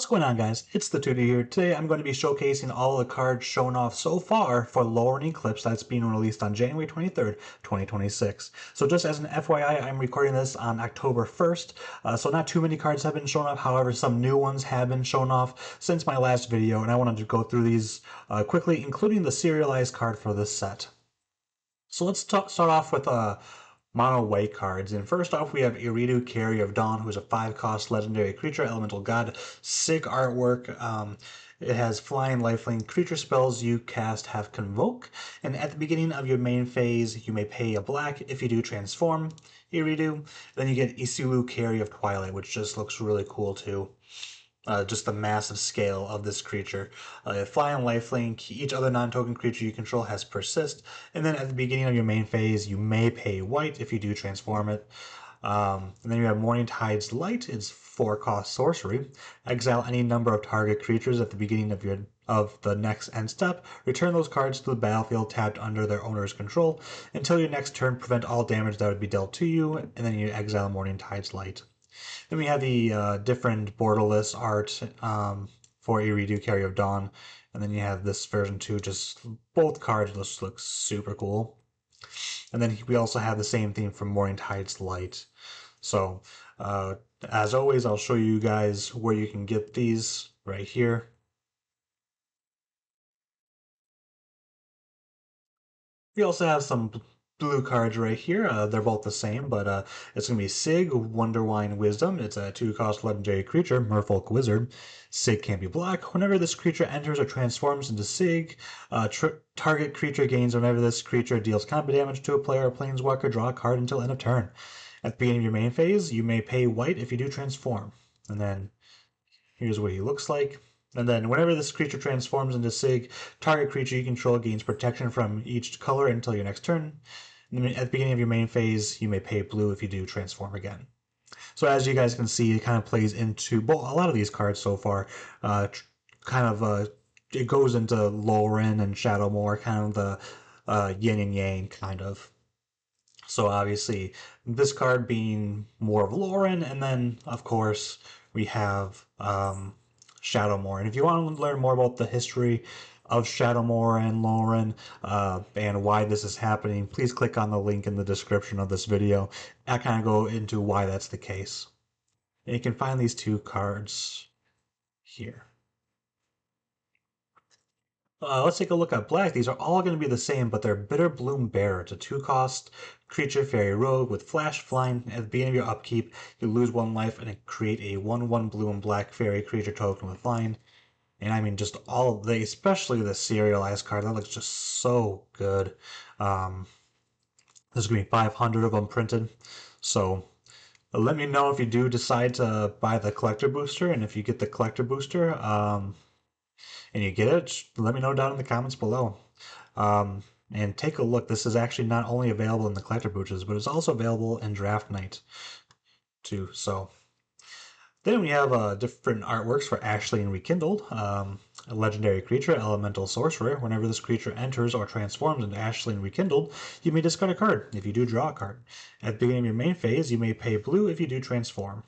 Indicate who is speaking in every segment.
Speaker 1: going on, guys? It's the Tutor here. Today I'm going to be showcasing all the cards shown off so far for Lorwyn Eclipsed that's being released on January 23rd, 2026. So just as an FYI, I'm recording this on October 1st, so not too many cards have been shown off. However, some new ones have been shown off since my last video, and I wanted to go through these quickly, including the serialized card for this set. So let's start off with mono white cards. And first off, we have Iridu, Carrier of Dawn, who is a 5-cost legendary creature, elemental god. Sick artwork. It has flying, lifelink. Creature spells you cast have convoke. And at the beginning of your main phase, you may pay a black. If you do, transform Iridu. Then you get Isilu, Carrier of Twilight, which just looks really cool too. Just the massive scale of this creature. Flying lifelink, each other non-token creature you control has persist, and then at the beginning of your main phase you may pay white. If you do, transform it. And then you have Morning Tide's Light. It's 4-cost sorcery. Exile any number of target creatures at the beginning of the next end step. Return those cards to the battlefield tapped under their owner's control. Until your next turn, prevent all damage that would be dealt to you, and then you exile Morning Tide's Light. Then we have the different borderless art for Iridu, Carrier of Dawn. And then you have this version too, just both cards just look super cool. And then we also have the same theme for Morning Tide's Light. So, as always, I'll show you guys where you can get these right here. We also have some blue cards right here. They're both the same, but it's going to be Sig, Wonderwine Wisdom. It's a 2-cost legendary creature, Merfolk Wizard. Sig can't be black. Whenever this creature enters or transforms into Sig, target creature gains whenever this creature deals combat damage to a player or planeswalker. Draw a card until end of turn. At the beginning of your main phase, you may pay white if you do transform. And then here's what he looks like. And then whenever this creature transforms into Sig, target creature you control gains protection from each color until your next turn. And then at the beginning of your main phase, you may pay blue if you do transform again. So as you guys can see, it kind of plays into a lot of these cards so far. It goes into Lorwyn and Shadowmoor, kind of the yin and yang kind of. So obviously, this card being more of Lorwyn, and then of course we have Shadowmoor. And if you want to learn more about the history of Shadowmoor and Lorwyn and why this is happening, please click on the link in the description of this video. I kind of go into why that's the case. And you can find these two cards here. Let's take a look at black. These are all going to be the same, but they're Bitter Bloom Bearer. It's a 2-cost creature fairy rogue with flash flying. At the beginning of your upkeep, you lose 1 life and create a 1/1 blue and black fairy creature token with flying. And I mean, just all of the, especially the serialized card, that looks just so good. There's going to be 500 of them printed. So let me know if you do decide to buy the collector booster, and if you get the collector booster, and you get it, let me know down in the comments below. And take a look. This is actually not only available in the collector boosters, but it's also available in Draft Night too. So then we have different artworks for Ashleen Rekindled, a legendary creature, elemental sorcerer. Whenever this creature enters or transforms into Ashleen Rekindled, you may discard a card. If you do, draw a card. At the beginning of your main phase, you may pay blue if you do transform.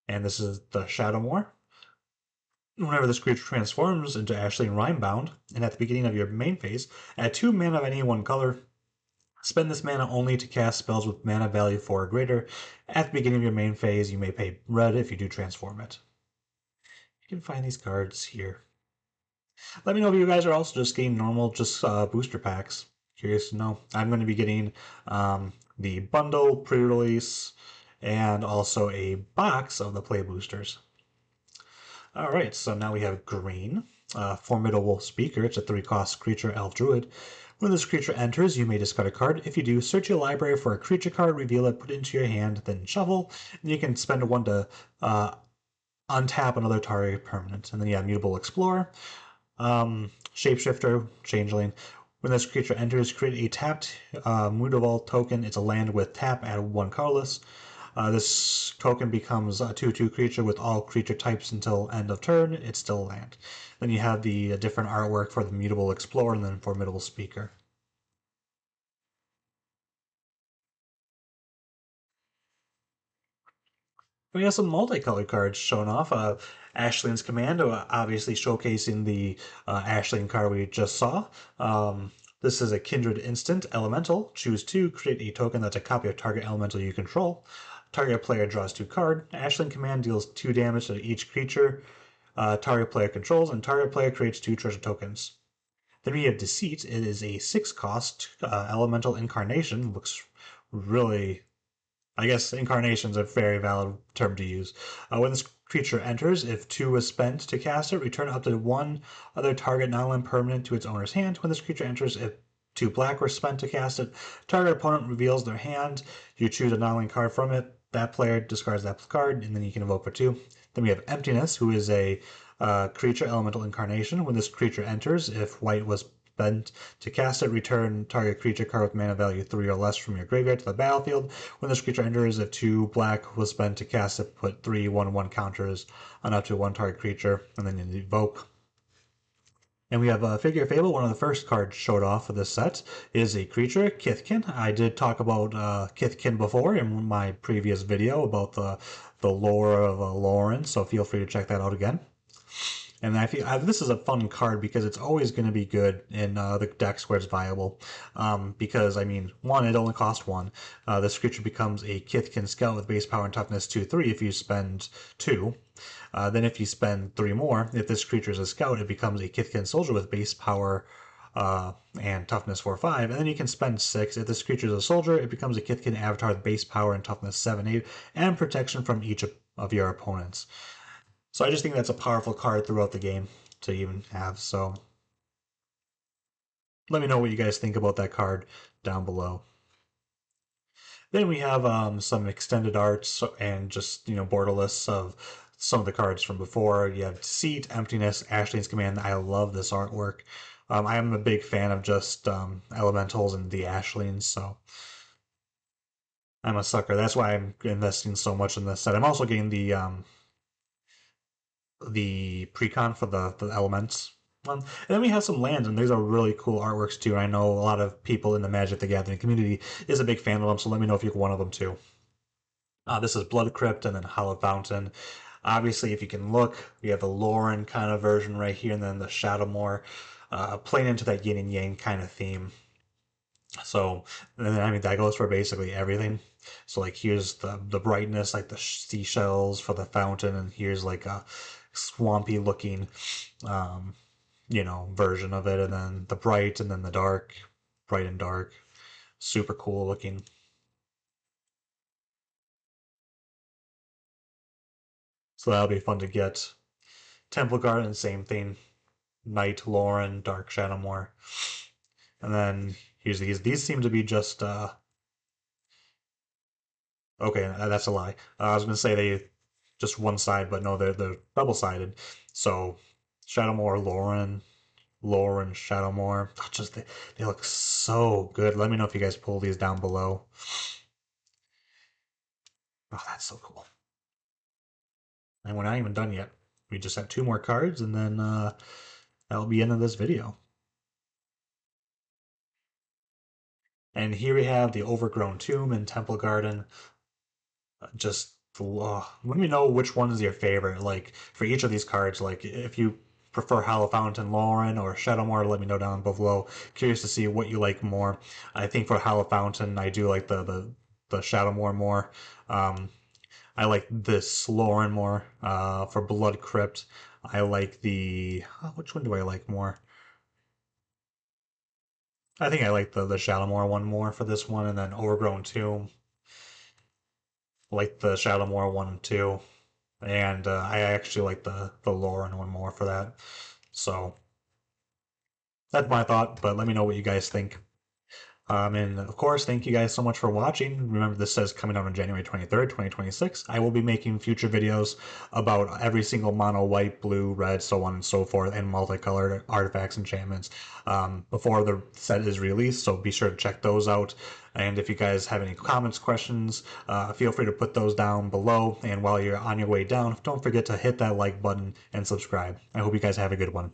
Speaker 1: And this is the Shadowmoor. Whenever this creature transforms into Ashleen Rhymebound, and at the beginning of your main phase, add 2 mana of any one color. Spend this mana only to cast spells with mana value 4 or greater. At the beginning of your main phase, you may pay red if you do transform it. You can find these cards here. Let me know if you guys are also just getting normal booster packs. Curious to know. I'm going to be getting the bundle pre-release and also a box of the play boosters. Alright, so now we have green. Formidable Speaker. It's a 3-cost creature, elf druid. When this creature enters, you may discard a card. If you do, search your library for a creature card, reveal it, put it into your hand, then shuffle. And you can spend 1 to untap another target permanent. And then you have Mutable Explorer. Shapeshifter, Changeling. When this creature enters, create a tapped mutable token. It's a land with tap, add 1 colorless. This token becomes a 2/2 creature with all creature types until end of turn. It's still a land. Then you have the different artwork for the Mutable Explorer and then Formidable Speaker. We have some multicolor cards shown off. Ashlyn's Commando, obviously showcasing the Ashlyn card we just saw. This is a Kindred Instant Elemental. Choose two, create a token that's a copy of target elemental you control. Target player draws two cards. Ashlyn Command deals 2 damage to each creature target player controls, and target player creates 2 treasure tokens. Then we have Deceit. It is a 6 cost elemental incarnation. Looks really, I guess incarnation is a very valid term to use. When this creature enters, if 2 was spent to cast it, return up to 1 other target non-land permanent to its owner's hand. When this creature enters, if 2 black were spent to cast it, target opponent reveals their hand. You choose a non-land card from it. That player discards that card, and then you can invoke for 2. Then we have Emptiness, who is a creature elemental incarnation. When this creature enters, if white was spent to cast it, return target creature card with mana value 3 or less from your graveyard to the battlefield. When this creature enters, if 2 black was spent to cast it, put 3 1/1 counters on up to 1 target creature, and then you invoke. And we have Figure of Fable, one of the first cards showed off of this set, is a creature, Kithkin. I did talk about Kithkin before in my previous video about the lore of Lorwyn, so feel free to check that out again. And I feel this is a fun card because it's always going to be good in the decks where it's viable. Because, I mean, one, it only costs 1. This creature becomes a Kithkin Scout with base power and toughness 2/3 if you spend 2. Then if you spend 3 more, if this creature is a Scout, it becomes a Kithkin Soldier with base power and toughness 4/5. And then you can spend 6. If this creature is a Soldier, it becomes a Kithkin Avatar with base power and toughness 7/8 and protection from each of your opponents. So I just think that's a powerful card throughout the game to even have. So let me know what you guys think about that card down below. Then we have some extended arts and just, borderless of some of the cards from before. You have Deceit, Emptiness, Ashlyn's Command. I love this artwork. I am a big fan of just elementals and the Ashlyns, so I'm a sucker. That's why I'm investing so much in this set. I'm also getting the precon for the elements one. And then we have some lands, and these are really cool artworks too. And I know a lot of people in the Magic the Gathering community is a big fan of them, so let me know if you're one of them too. This is Blood Crypt and then Hallowed Fountain. Obviously, if you can look, we have the Lorwyn kind of version right here, and then the Shadowmoor, playing into that yin and yang kind of theme. So, and then, I mean, that goes for basically everything. So, like, here's the brightness, like the seashells for the fountain, and here's like a swampy looking, um, version of it, and then the bright, and then the dark, bright and dark, super cool looking. So that'll be fun to get. Temple Garden, same thing. Night Lorwyn, Dark Shadowmoor, and then here's these. These seem to be just okay. That's a lie. I was gonna say they just one side, but no, they're double sided. So Shadowmoor, Lorwyn, Shadowmoor. Just they look so good. Let me know if you guys pull these down below. Oh, that's so cool. And we're not even done yet. We just have 2 more cards, and then that'll be the end of this video. And here we have the Overgrown Tomb and Temple Garden. Just let me know which one is your favorite. Like for each of these cards, like if you prefer Hallowed Fountain, Lorwyn, or Shadowmoor, let me know down below. Curious to see what you like more. I think for Hallowed Fountain, I do like the Shadowmoor more. I like this Lorwyn more. For Blood Crypt, I like the which one do I like more? I think I like the Shadowmoor one more for this one, and then Overgrown Tomb. Like the Shadowmoor one too, and I actually like the Lorwyn one more for that. So that's my thought, but let me know what you guys think. And of course, thank you guys so much for watching. Remember, this says coming out on January 23rd, 2026. I will be making future videos about every single mono, white, blue, red, so on and so forth, and multicolored artifacts, enchantments before the set is released. So be sure to check those out. And if you guys have any comments, questions, feel free to put those down below. And while you're on your way down, don't forget to hit that like button and subscribe. I hope you guys have a good one.